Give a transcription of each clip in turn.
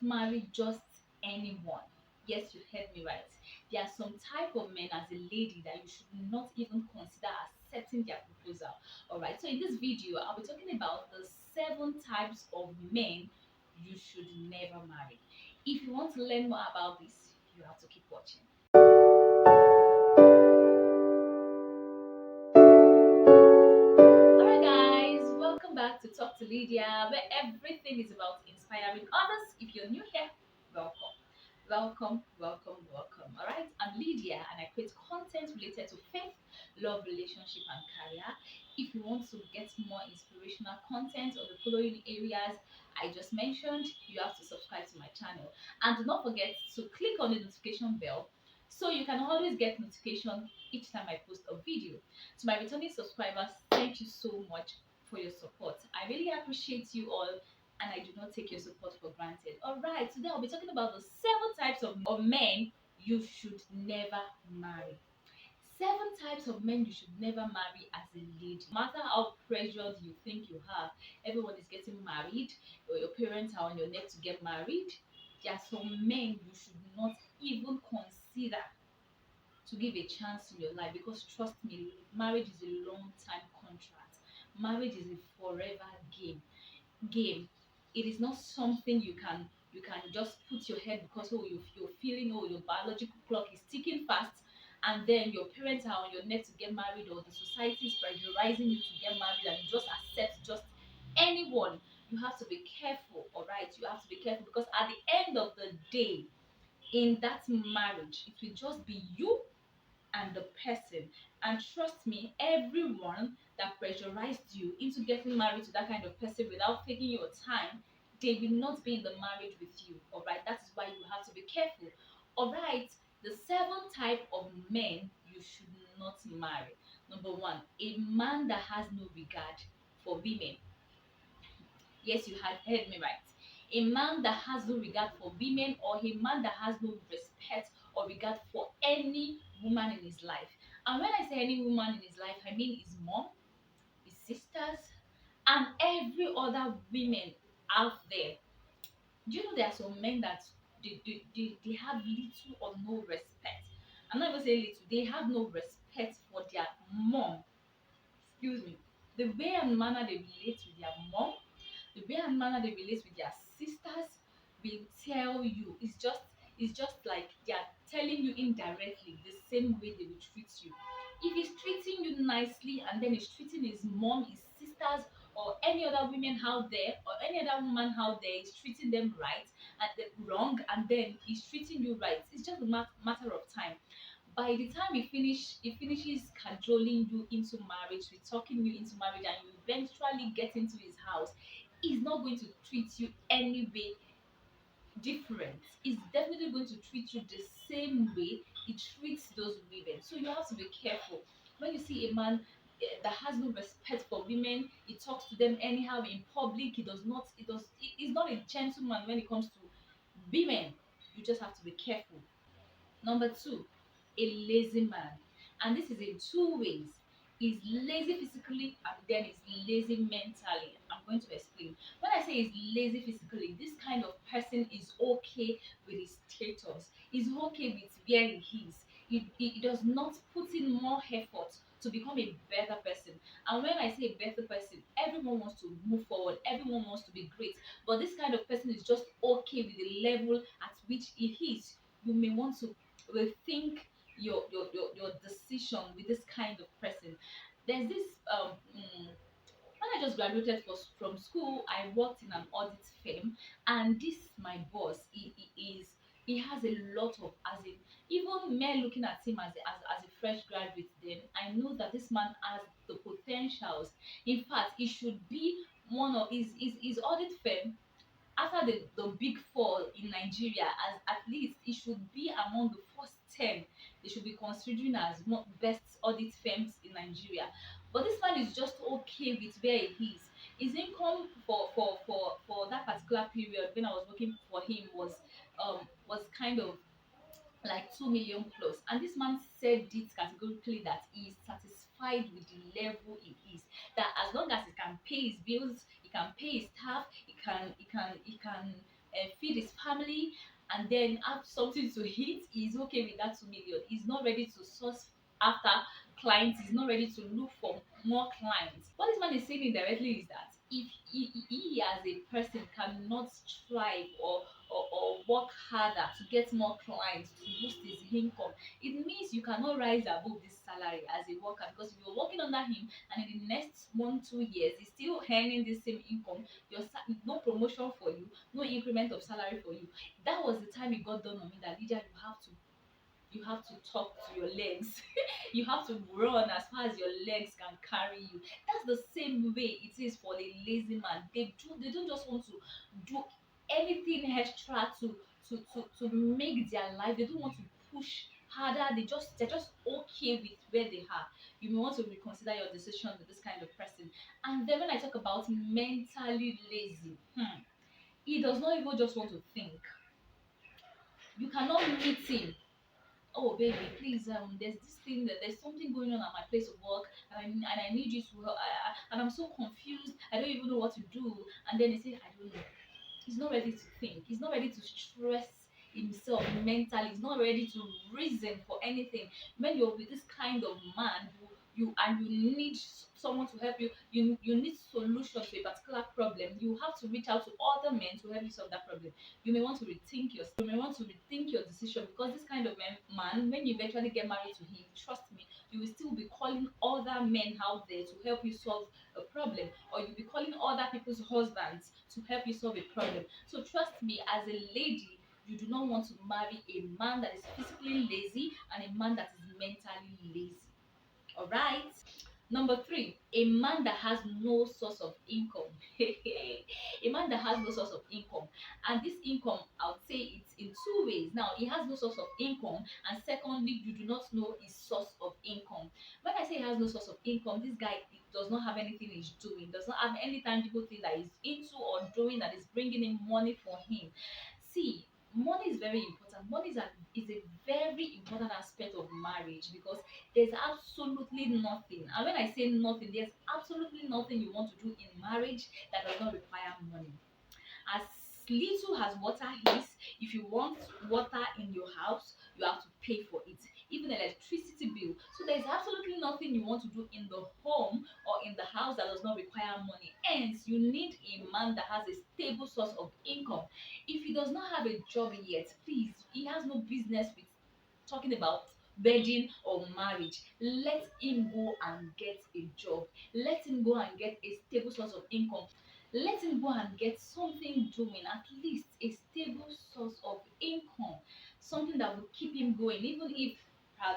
marry just anyone. Yes, you heard me right. There are some type of men as a lady that you should not even consider accepting their proposal. Alright, so in this video, I'll be talking about the 7 types of men you should never marry. If you want to learn more about this, you have to keep watching. Alright guys, welcome back to Talk to Lydia, where everything is about inspiring others. If you're new here, welcome. Welcome. Alright, I'm Lydia and I create content related to faith, love, relationship, and career. If you want to get more inspirational content on the following areas I just mentioned, you have to subscribe to my channel. And do not forget to click on the notification bell so you can always get notification each time I post a video. To my returning subscribers, thank you so much for your support. I really appreciate you all and I do not take your support for granted. Alright, today I'll be talking about the 7 types of men you should never marry. 7 types of men you should never marry as a lady. No matter how pressured you think you are, everyone is getting married, or your parents are on your neck to get married. There are some men you should not even consider to give a chance in your life, because trust me, marriage is a long time contract. Marriage is a forever game. It is not something you can just put your head because you're feeling, your biological clock is ticking fast, and then your parents are on your neck to get married, or the society is pressurizing you to get married, and you just accept just anyone. You have to be careful. All right, you have to be careful, because at the end of the day, in that marriage, it will just be you and the person. And trust me, everyone that pressurized you into getting married to that kind of person without taking your time, they will not be in the marriage with you. All right, that is why you have to be careful. All right, the 7 type of men you should not marry. Number one, a man that has no regard for women. Yes, you had heard me right. A man that has no regard for women, or a man that has no respect or regard for any woman in his life. And when I say any woman in his life, I mean his mom, his sisters, and every other women out there. Do you know there are some men that they have little or no respect? I'm not even saying little, they have no respect for their mom. Excuse me. The way and manner they relate with their mom, the way and manner they relate with their sisters will tell you, it's just like they are telling you indirectly the same way they will treat you. If he's treating you nicely and then he's treating his mom, his sisters, or any other women out there, or any other woman out there, he's treating them right and wrong, and then he's treating you right. It's just a matter of time. By the time he finishes cajoling you into marriage, with talking you into marriage, and you eventually get into his house, he's not going to treat you any way different. He's definitely going to treat you the same way he treats those women. So you have to be careful when you see a man that has no respect for women. He talks to them anyhow in public. He's not a gentleman when it comes to women. You just have to be careful. Number two, a lazy man. And this is in two ways. He's lazy physically and then he's lazy mentally. I'm going to explain. When I say he's lazy physically, this kind of person is okay with his status. He's okay with where he is. He does not put in more effort to become a better person. And when I say a better person, everyone wants to move forward, everyone wants to be great. But this kind of person is just okay with the level at which he is. You may want to rethink your decision with this kind of person. There's this when I just graduated from school, I worked in an audit firm, and this my boss. He has a lot of, as in, even men looking at him as a fresh graduate. Then I know that this man has the potentials. In fact, he should be one of his audit firm, after the big four in Nigeria, as at least it should be among the first 10 they should be considering as best audit firms in Nigeria. But this man is just okay with where he is. His income for that particular period when I was working for him was kind of like 2 million plus, and this man said it categorically that he is satisfied with the level he is, that as long as he can pay his bills, he can pay his staff, he can feed his family, and then have something to eat, he's okay with that 2 million. He's not ready to source after clients, he's not ready to look for more clients. What this man is saying indirectly is that if he as a person cannot strive or work harder to get more clients to boost his income, it means you cannot rise above this salary as a worker, because if you're working under him and in the next 1 2 years he's still earning the same income, no promotion for you, no increment of salary for you. That was the time it got done on me that, Lydia, you have to talk to your legs. You have to run as far as your legs can carry you. That's the same way it is for a lazy man. They don't just want to do anything extra to make their life. They don't want to push harder. They're just okay with where they are. You may want to reconsider your decision with this kind of person. And then when I talk about mentally lazy, he does not even just want to think. You cannot meet him. Oh baby, please, there's this thing, that there's something going on at my place of work, and I need you to help, and I'm so confused, I don't even know what to do. And then they say, I don't know. He's not ready to think, he's not ready to stress himself mentally, he's not ready to reason for anything. When you're with this kind of man, you need someone to help you, you need solution to a particular problem, you have to reach out to other men to help you solve that problem. You may want to rethink your decision, because this kind of man, when you eventually get married to him, trust me, you will still be calling other men out there to help you solve a problem, or you'll be calling other people's husbands to help you solve a problem. So trust me, as a lady, you do not want to marry a man that is physically lazy and a man that is mentally lazy. All right. Number three, a man that has no source of income. A man that has no source of income. And this income, I would say it's in two ways. Now, he has no source of income, and secondly, you do not know his source of income. When I say he has no source of income, this guy does not have anything he's doing, does not have any tangible thing that he's into or doing that is bringing in money for him. See, money is very important. Money is a very important aspect of marriage, because there's absolutely nothing. And when I say nothing, there's absolutely nothing you want to do in marriage that does not require money. As little as water is, if you want water in your house, you have to pay for it, even electricity bill. So there's absolutely nothing you want to do in the home or in the house that does not require money. Hence, you need a man that has a stable source of income. If he does not have a job yet, please, he has no business with talking about wedding or marriage. Let him go and get a job, let him go and get a stable source of income, let him go and get something doing, at least a stable source of income, something that will keep him going, even if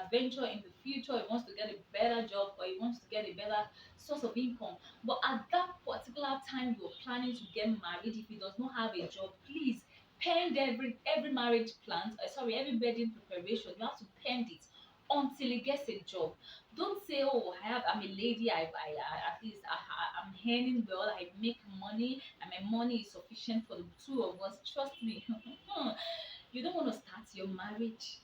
adventure in the future he wants to get a better job or he wants to get a better source of income. But at that particular time you're planning to get married, if he does not have a job, please pend every marriage plan, sorry, every wedding preparation, you have to pend it until he gets a job. Don't say, oh, I'm a lady, at least I'm earning well, I make money, and my money is sufficient for the two of us. Trust me. You don't want to start your marriage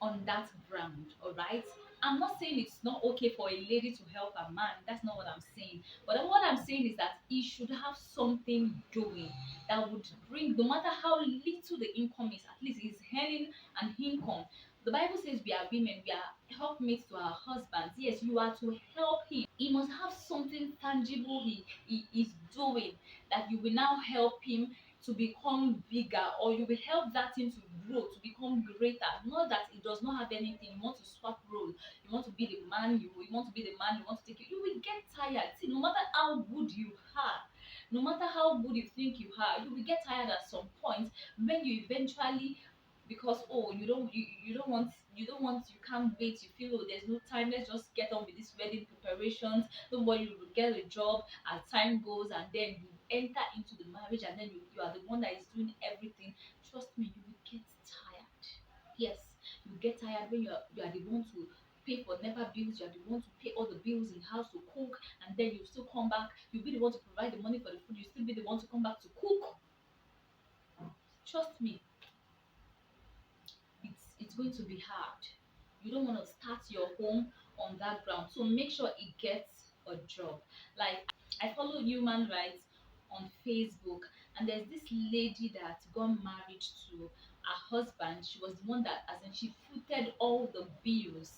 on that ground. All right, I'm not saying it's not okay for a lady to help a man, that's not what I'm saying. But what I'm saying is that he should have something doing that would bring, no matter how little the income is, at least he's earning an income. The Bible says we are women, we are helpmates to our husbands. Yes, you are to help him. He must have something tangible he is doing, that you will now help him to become bigger, or you will help that thing to grow, to become greater. Not that it does not have anything, you want to swap role, you want to be the man, you want to be the man, you want to take it, you will get tired. See, no matter how good you are, no matter how good you think you are, you will get tired at some point when you eventually, because oh, you can't wait, you feel, oh, there's no time, let's just get on with this wedding preparations, don't worry, you will get a job as time goes, and then you enter into the marriage, and then you are the one that is doing everything. Trust me, you will get tired. Yes, you get tired when you are the one to pay for never bills, you are the one to pay all the bills in house, to cook, and then you still come back, you be the one to provide the money for the food, you still be the one to come back to cook. Trust me, it's going to be hard. You don't want to start your home on that ground, so make sure it gets a job. Like, I follow human rights on Facebook, And there's this lady that got married to her husband. She was the one that, as in, she footed all the bills.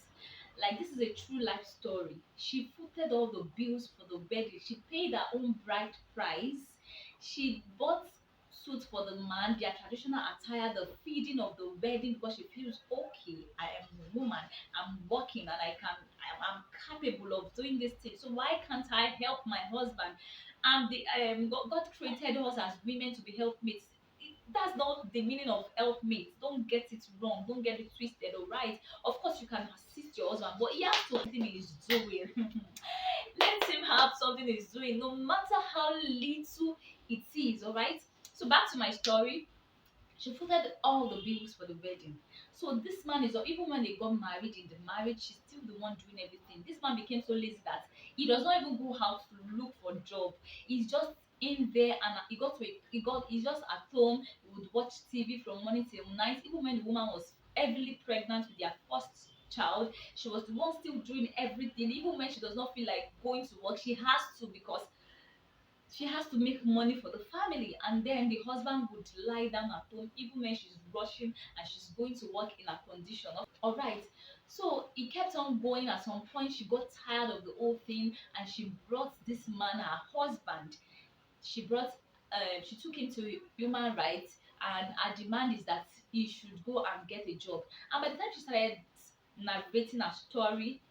Like, this is a true life story. She footed all the bills for the wedding. She paid her own bride price. She bought suits for the man, their traditional attire, the feeding of the wedding, because she feels okay. I am a woman. I'm working and I'm capable of doing this thing. So why can't I help my husband? And God created us as women to be helpmates. That's not the meaning of helpmates. Don't get it wrong. Don't get it twisted. All right. Of course, you can assist your husband, but he has to have something he's doing. Let him have something he's doing, no matter how little it is. All right. So back to my story. She footed all the bills for the wedding. So this man is, even when they got married, in the marriage, she's still the one doing everything. This man became so lazy that he does not even go out to look for a job. He's just in there, and he's just at home. He would watch TV from morning till night. Even when the woman was heavily pregnant with their first child, she was the one still doing everything. Even when she does not feel like going to work, she has to, because she has to make money for the family. And then the husband would lie down at home even when she's rushing and she's going to work in a condition. All right. So it kept on going. At some point, she got tired of the whole thing, and she brought this man, her husband. She brought she took him to human rights, and her demand is that he should go and get a job. And by the time she started narrating her story,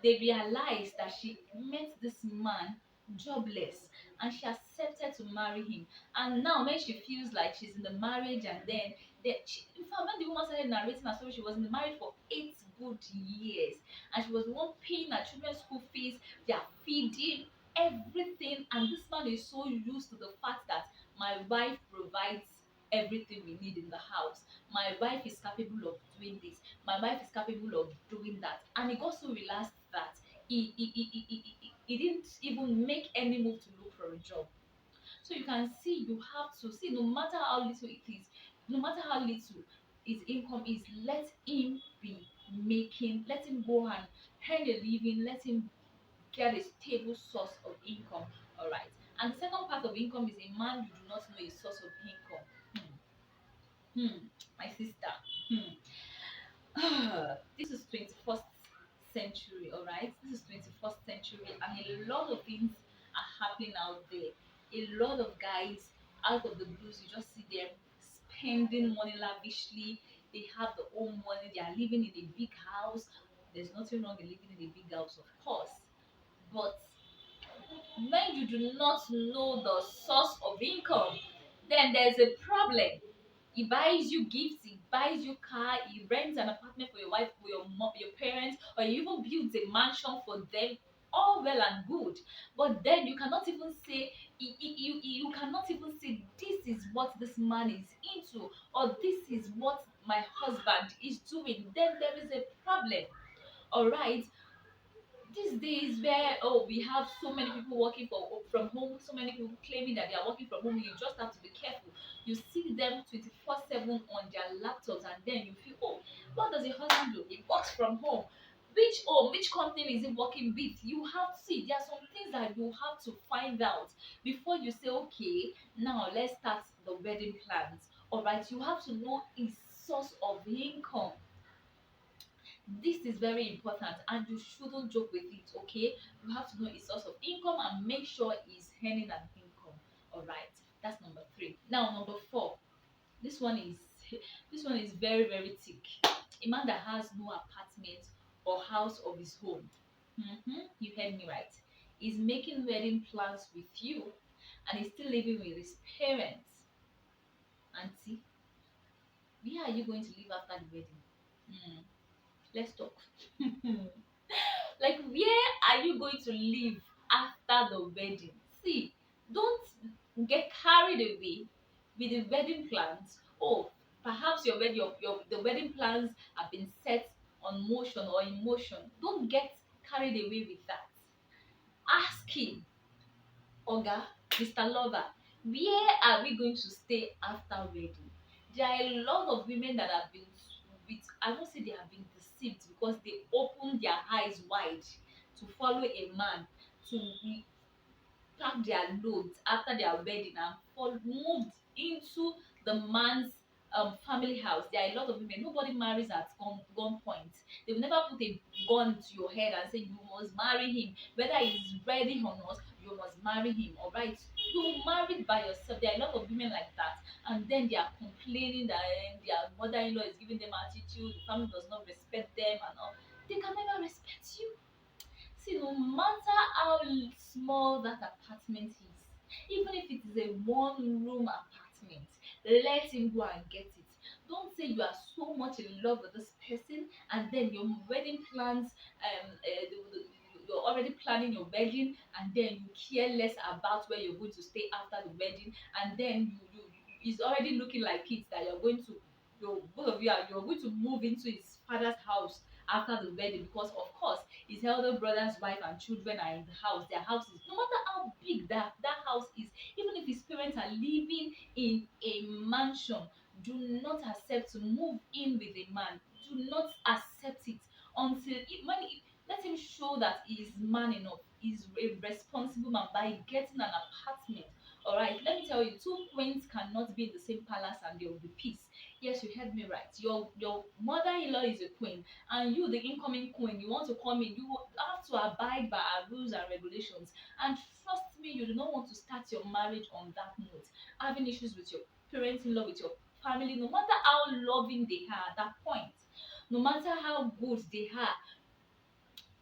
they realized that she met this man jobless, and she accepted to marry him. And now when she feels like she's in the marriage, and then in fact, when the woman started narrating her story, she was in the marriage for 8 good years, and she was the one paying her children's school fees, their feeding, everything. And this man is so used to the fact that my wife provides everything we need in the house, my wife is capable of doing this, my wife is capable of doing that. And he got so relaxed that he didn't even make any move to look for a job. So you can see, you have to see, no matter how little it is, no matter how little his income is, let him be making, let him go and earn a living, let him get a stable source of income. All right. And the second part of income is a man you do not know a source of income. My sister. This is 21st century, all right? This is 21st century, and a lot of things are happening out there. A lot of guys, out of the blues, you just see them spending money lavishly. They have their own money, they are living in a big house. There's nothing wrong in living in a big house, of course, but when you do not know the source of income, then there's a problem. He buys you gifts, he buys you car, he rents an apartment for your wife, for your mom, your parents, or he even builds a mansion for them. All well and good, but then you cannot even say, you cannot even say this is what this man is into, or this is what my husband is doing. Then there is a problem. All right. These days, where, oh, we have so many people working from home, so many people claiming that they are working from home, you just have to be careful. You see them 24/7 on their laptops, and then you feel, oh, what does your husband do? He works from home. Which company is he working with? You have to see, there are some things that you have to find out before you say, okay, now let's start the wedding plans. All right, you have to know his source of income. This is very important, and you shouldn't joke with it. Okay, you have to know his source of income and make sure he's earning an income. All right, that's number three. Now number four, this one is this one is very thick. A man that has no apartment or house of his own. You heard me right. Is making wedding plans with you, and is still living with his parents. Auntie, where are you going to live after the wedding? Hmm, let's talk. Like, where are you going to live after the wedding? See, don't get carried away with the wedding plans. Oh, perhaps the wedding plans have been set on motion or in motion. Don't get carried away with that. Ask him, Oga, Mr. Lover, where are we going to stay after wedding? There are a lot of women that have been I won't say they have been deceived, because they opened their eyes wide to follow a man, to packed their loads after their wedding and moved into the man's family house. There are a lot of women. Nobody marries at gunpoint. They will never put a gun to your head and say you must marry him, whether he's ready or not. You must marry him. All right, you married by yourself. There are a lot of women like that, and then they are complaining that their mother-in-law is giving them attitude. The family does not respect them, and all. They can never respect you. See, no matter how small that apartment is, even if it is a one room apartment, let him go and get it. Don't say you are so much in love with this person and then your wedding plans, you're already planning your wedding, and then you care less about where you're going to stay after the wedding, and then it's already looking like it that you're going to, both of you are, you're going to move into his father's house after the wedding, because of course his elder brother's wife and children are in the house. Their house is, no matter how big that house is, even if his parents are living in a mansion, do not accept to move in with a man. Do not accept it until let him show that he is man enough. He's a responsible man by getting an apartment. All right, let me tell you, two queens cannot be in the same palace and there will be peace. Yes, you heard me right. Your mother-in-law is a queen, and you, the incoming queen, you want to come in, you have to abide by our rules and regulations. And trust me, you do not want to start your marriage on that note, having issues with your parents-in-law, with your family, no matter how loving they are at that point, no matter how good they are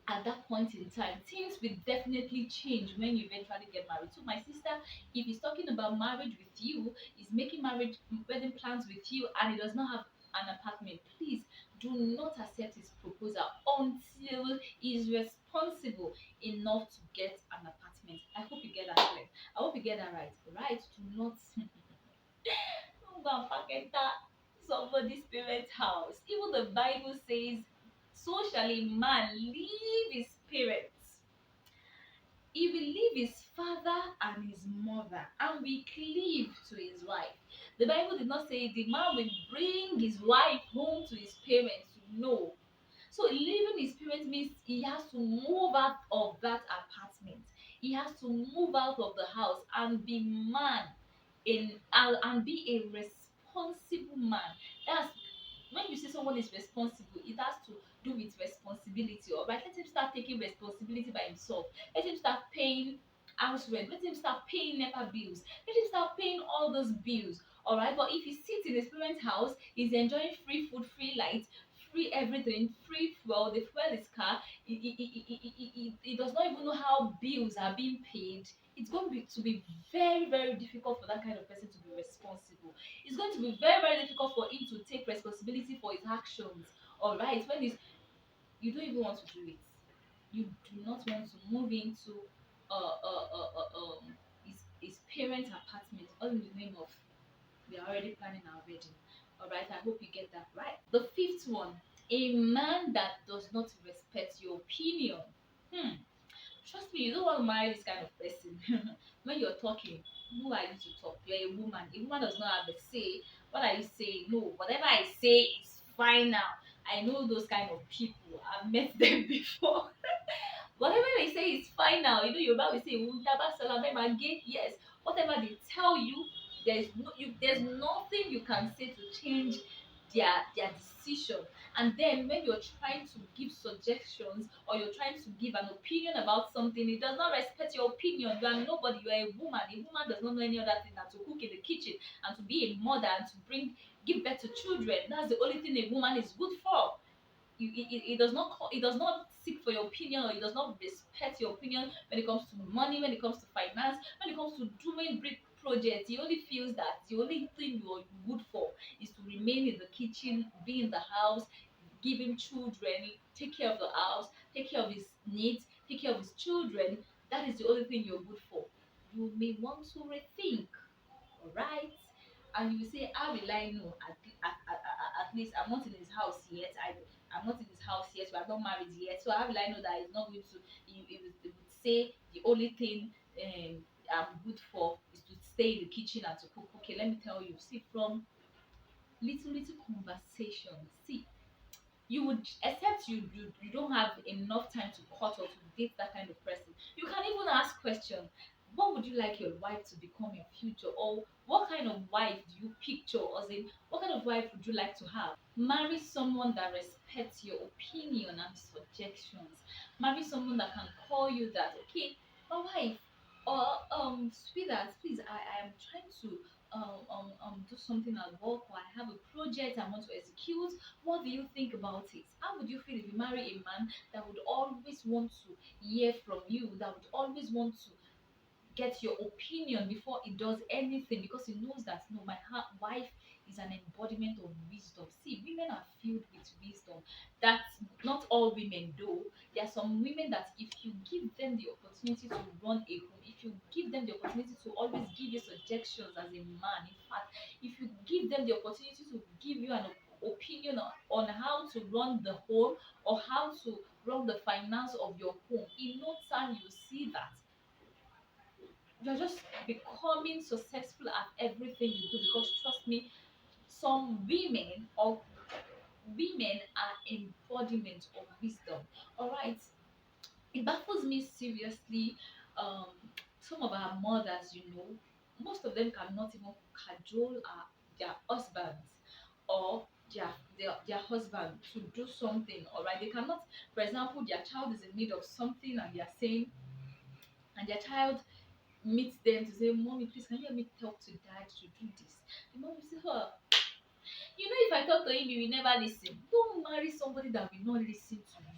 at that point in time, things will definitely change when you eventually get married. So my sister, if he's talking about marriage with you, is making marriage wedding plans with you, and he does not have an apartment, please do not accept his proposal until he's responsible enough to get an apartment. I hope you get that clear. I hope you get that right. Right, do not don't go and pack that somebody's parents' house. Even the Bible says, so shall a man leave his parents. He will leave his father and his mother and will cleave to his wife. The Bible did not say the man will bring his wife home to his parents. No. So leaving his parents means he has to move out of that apartment. He has to move out of the house and be man and be a responsible man. That's when you say someone is responsible, it has to do with responsibility. All right, let him start taking responsibility by himself. Let him start paying house rent. Let him start paying NEPA bills. Let him start paying all those bills. All right, but if he sits in his parents' house, he's enjoying free food, free light, free everything, free fuel. They fuel his car. He does not even know how bills are being paid. It's going to be very, very difficult for that kind of person to be responsible. It's going to be very, very difficult for him to take responsibility for his actions. All right, when he's, you don't even want to do it. You do not want to move into his parents' apartment, all in the name of we are already planning our wedding. All right, I hope you get that right. The fifth one, a man that does not respect your opinion. Hmm. Trust me, you don't want to marry this kind of person. When you're talking, who are you to talk? You're a woman. A woman does not have a say. What are you saying? No, whatever I say is fine now. I know those kind of people. I've met them before. Whatever they say is fine now. You know, Yoruba will say, "Undaba salame mage." Yes, whatever they tell you, there's nothing you can say to change their decision. And then when you're trying to give suggestions or you're trying to give an opinion about something, it does not respect your opinion. You are nobody. You are a woman. A woman does not know any other thing than to cook in the kitchen and to be a mother and to give birth to children. That's the only thing a woman is good for. It does not it does not seek for your opinion, or it does not respect your opinion when it comes to money, when it comes to finance, when it comes to doing big projects. He only feels that the only thing you're good for is to remain in the kitchen, be in the house, give him children, take care of the house, take care of his needs, take care of his children. That is the only thing you're good for. You may want to rethink. All right, and you say, how will I know? At least I'm not in his house yet. I'm not in his house yet. We are not married yet. So how will I know that he's not going to? He would say the only thing I'm good for is to stay in the kitchen and to cook. Okay, let me tell you. See, from little conversations. See, you would, except you don't have enough time to cut or to date that kind of person. You can even ask questions. what would you like your wife to become in future, or what kind of wife do you picture, as in what kind of wife would you like to have? Marry someone that respects your opinion and suggestions. Marry someone that can call you that, okay, my wife, or sweetheart, please, I am trying to do something at work, or I have a project I want to execute. What do you think about it? How would you feel if you marry a man that would always want to hear from you, that would always want to get your opinion before he does anything, because he knows that no, my wife is an embodiment of wisdom. See, women are filled with wisdom that not all women do. There are some women that if you give them the opportunity to run a home, if you give them the opportunity to always give you suggestions as a man, in fact, if you give them the opportunity to give you an opinion on how to run the home, or how to run the finance of your home, in no time you see that you're just becoming successful at everything you do. Because trust me, some women are embodiment of wisdom. All right, it baffles me seriously. um some of our mothers, most of them cannot even cajole their husbands, or their husband to do something. All right, they cannot. For example, their child is in need of something, and they are saying, and their child meet them to say, "Mommy, please, can you help me talk to dad to do this?" The mom will say, "Oh, if I talk to him, he will never listen." Don't marry somebody that will not listen to you.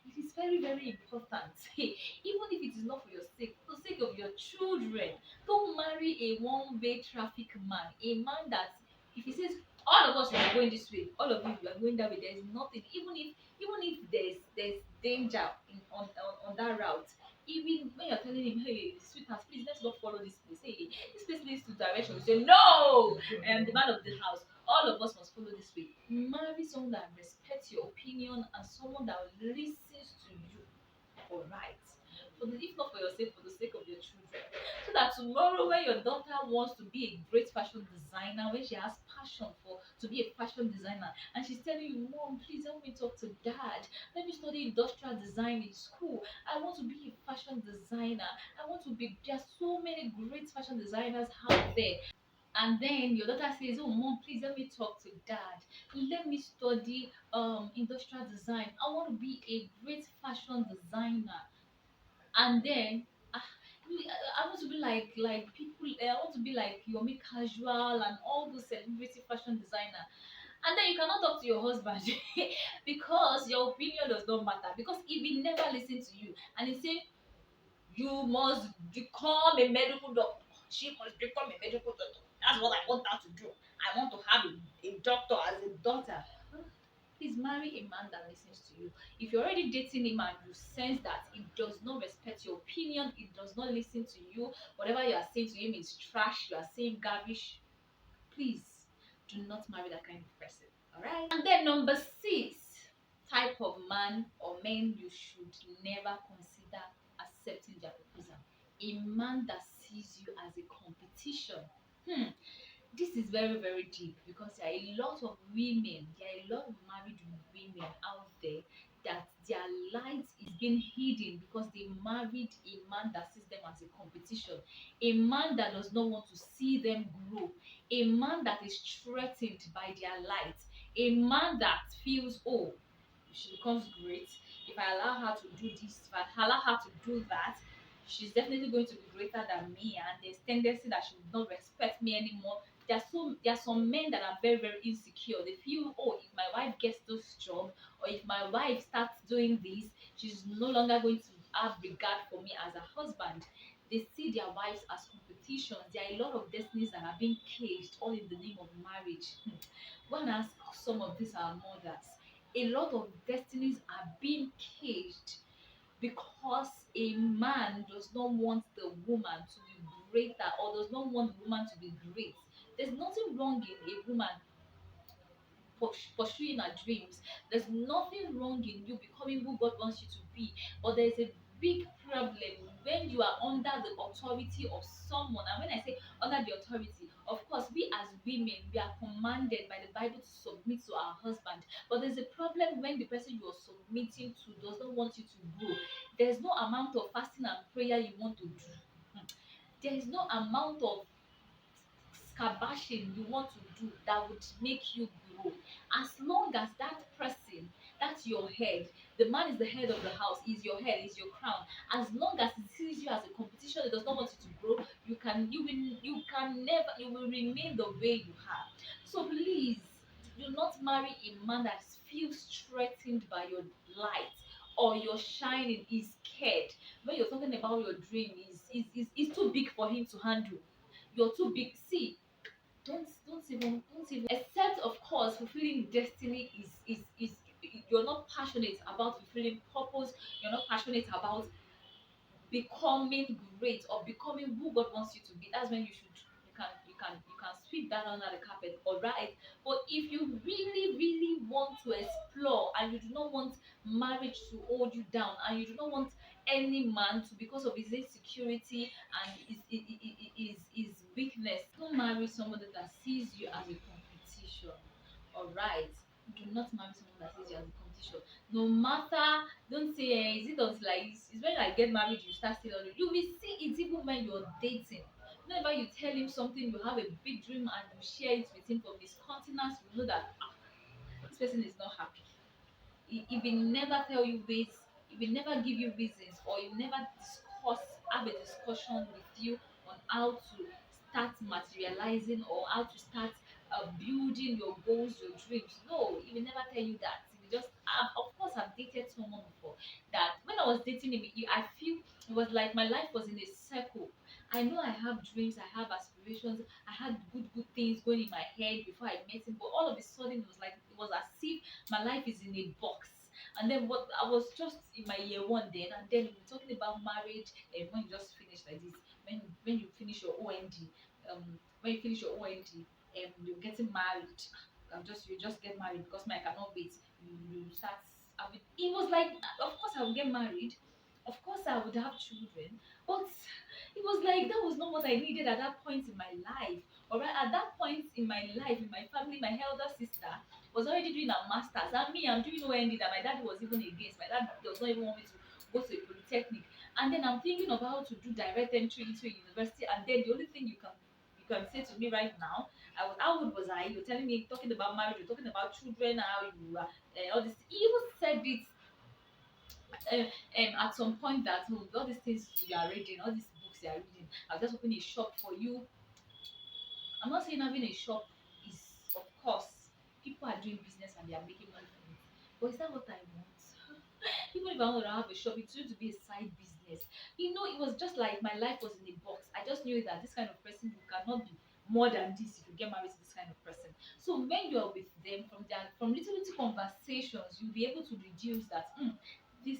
It is very, very important. Even if it is not for your sake, for the sake of your children. Don't marry a one-way traffic man. A man that, if he says, all of us we are going this way, all of you are going that way, there is nothing. Even if there's danger on that route. Even when you're telling him, "Hey, sweetheart, please, let's not follow this place. Hey, this place leads to direction." You say, "No, I am the man of the house. All of us must follow this way." Marry someone that respects your opinion, and someone that listens to you. All right. If not for your sake, for the sake of your children. So that tomorrow, when your daughter wants to be a great fashion designer, when she has passion for to be a fashion designer, and she's telling you, "Mom, please help me talk to dad. Let me study industrial design in school. I want to be a fashion designer. I want to be." There are so many great fashion designers out there. And then your daughter says, "Oh, mom, please let me talk to dad. Let me study industrial design. I want to be a great fashion designer." And then ah, I want to be like people. I want to be like Yomi Casual and all those celebrity fashion designer. And then you cannot talk to your husband because your opinion does not matter. Because if he never listen to you and he say, "You must become a medical doctor. She must become a medical doctor. That's what I want her to do. I want to have a doctor as a daughter." Please marry a man that listens to you. If you're already dating him and you sense that he does not respect your opinion, he does not listen to you, whatever you are saying to him is trash, you are saying garbage, please do not marry that kind of person. All right. And then number 6, type of man or men you should never consider accepting their proposal. A man that sees you as a competition. Hmm. This is very, very deep, because there are a lot of women, there are a lot of married women out there that their light is being hidden because they married a man that sees them as a competition, a man that does not want to see them grow, a man that is threatened by their light, a man that feels, "Oh, if she becomes great, if I allow her to do this, if I allow her to do that, she's definitely going to be greater than me, and there's tendency that she will not respect me anymore." There are some men that are very, very insecure. They feel, "Oh, if my wife gets this job, or if my wife starts doing this, she's no longer going to have regard for me as a husband." They see their wives as competitions. There are a lot of destinies that are being caged all in the name of marriage. Go and ask some of these our mothers. A lot of destinies are being caged because a man does not want the woman to be greater, or does not want the woman to be great. There's nothing wrong in a woman pursuing her dreams. There's nothing wrong in you becoming who God wants you to be. But there's a big problem when you are under the authority of someone. And when I say under the authority, of course, we as women, we are commanded by the Bible to submit to our husband. But there's a problem when the person you are submitting to does not want you to grow. There's no amount of fasting and prayer you want to do. There is no amount of scabashing you want to do that would make you grow. As long as that person, that's your head, the man is the head of the house, is your head, is your crown. As long as he sees you as a competition, he does not want you to grow, you will remain the way you are. So please do not marry a man that feels threatened by your light or your shining, is scared. When you're talking about your dream, is too big for him to handle. You're too big. See, don't even except of course fulfilling destiny is you're not passionate about fulfilling purpose, you're not passionate about becoming great or becoming who God wants you to be. That's when you can sweep that under the carpet, all right. But if you really want to explore and you do not want marriage to hold you down, and you do not want any man to, because of his insecurity and his weakness, don't marry somebody that sees you as a competition, all right. Do not marry someone that sees you as a competition. No matter, don't say, is it until like it's when I get married you start still on it. You will see it even when you're dating. Whenever you tell him something, you have a big dream and you share it with him from his countenance, you know that this person is not happy. He will never tell you this, he will never give you reasons, or he will never have a discussion with you on how to start materializing or how to start building your goals, your dreams. No, he will never tell you that. He will just, of course, I've dated someone before that when I was dating him, I feel it was like my life was in a circle. I know I have dreams, I have aspirations, I had good things going in my head before I met him, but all of a sudden it was as if my life is in a box. And then what, I was just in my year one then, and then we're talking about marriage. And when you just finish like this, when you finish your OND, when you finish your OND, you're getting married. You just get married because my, I cannot wait. You start. It was like, of course I would get married, of course I would have children, but it was like that was not what I needed at that point in my life. Alright, at that point in my life, in my family, my elder sister was already doing her masters, and me, I'm doing OND that my dad was even against. My dad does not even want me to go to a polytechnic. And then I'm thinking of how to do direct entry into a university, and then the only thing you can say to me right now, how old was I? You're telling me, talking about marriage, you're talking about children, how you all this. He even said it at some point that, oh, all these things you are reading, all these books you are reading, I'll just open a shop for you. I'm not saying having a shop is, of course, people are doing business and they are making money from it. But is that what I want? Even if I want to have a shop, it's going to be a side business. It was just like my life was in a box. I just knew that this kind of person, you cannot be more than this if you get married to this kind of person. So when you're with them, from little conversations, you'll be able to deduce that, this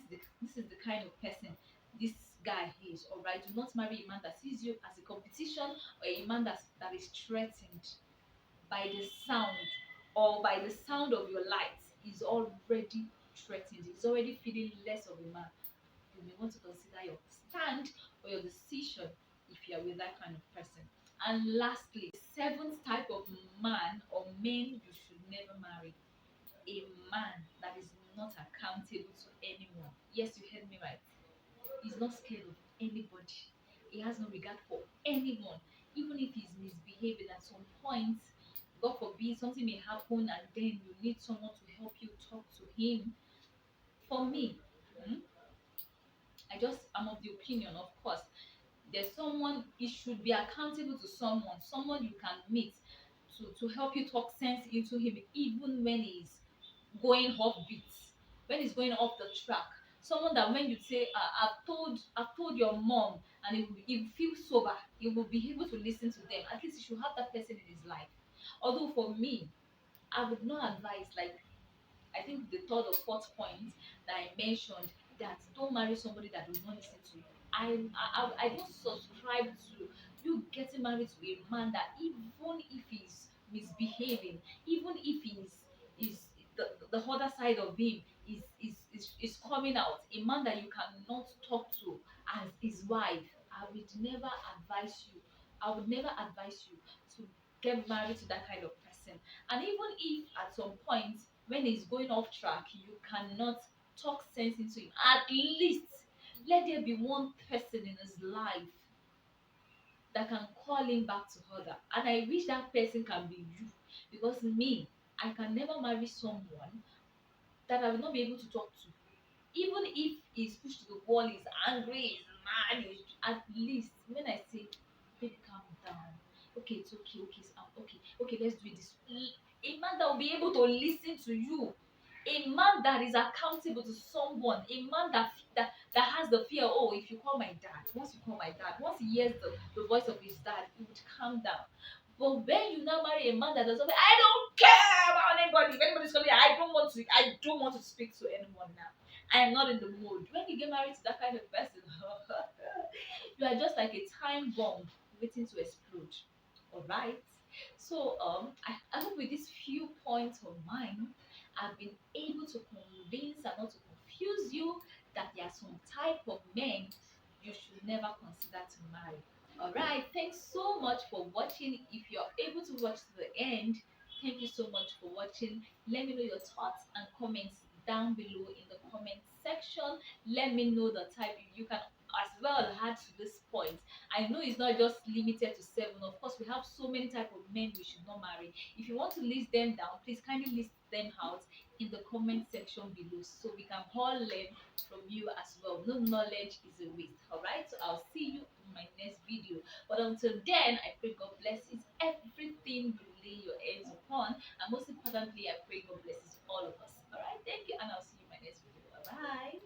is the kind of person this guy is. All right, do not marry a man that sees you as a competition, or a man that is threatened by the sound, or by the sound of your light is already threatened, is already feeling less of a man. You may want to consider your stand or your decision if you are with that kind of person. And lastly, the seventh type of man or men you should never marry: a man that is not accountable to anyone. Yes, you heard me right. He's not scared of anybody. He has no regard for anyone. Even if he's misbehaving at some point, God forbid, something may happen and then you need someone to help you talk to him. For me, hmm, I'm of the opinion, of course, there's someone, he should be accountable to someone you can meet to help you talk sense into him, even when he's going off beat, when he's going off the track. Someone that when you say, I've told your mom, and he feels sober, he will be able to listen to them. At least he should have that person in his life. Although for me, I would not advise, like, I think the third or fourth point that I mentioned, that don't marry somebody that does not listen to you. I don't subscribe to you getting married to a man that, even if he's misbehaving, even if is the other side of him is coming out, a man that you cannot talk to as his wife. I would never advise you to get married to that kind of person. And even if at some point when he's going off track, you cannot talk sense into him, at least let there be one person in his life that can call him back to order. And I wish that person can be you, because me, I can never marry someone that I will not be able to talk to. Even if he's pushed to the wall, he's angry, he's mad, at least when I say, baby, calm down. Okay, it's okay, okay, okay, okay, let's do this. A man that will be able to listen to you, a man that is accountable to someone, a man that has the fear. Oh, if you call my dad, once you call my dad, once he hears the voice of his dad, he would calm down. But when you now marry a man that doesn't, I don't care about anybody. If anybody's calling, I don't want to speak to anyone now. I am not in the mood. When you get married to that kind of person, you are just like a time bomb waiting to explode. All right. So I hope with these few points of mine, I've been able to convince and not to confuse you that there are some type of men you should never consider to marry. All right. Thanks so much for watching. If you're able to watch to the end, thank you so much for watching. Let me know your thoughts and comments down below in the comment section. Let me know the type you can as well add to this point. I know it's not just limited to 7. Of course, we have so many type of men we should not marry. If you want to list them down, please kindly list them out in the comment section below so we can all learn from you as well. No knowledge is a waste. All right, so I'll see you in my next video. But until then, I pray God blesses everything you lay your hands upon, and most importantly, I pray God blesses all of us. All right, thank you, and I'll see you in my next video. Bye bye.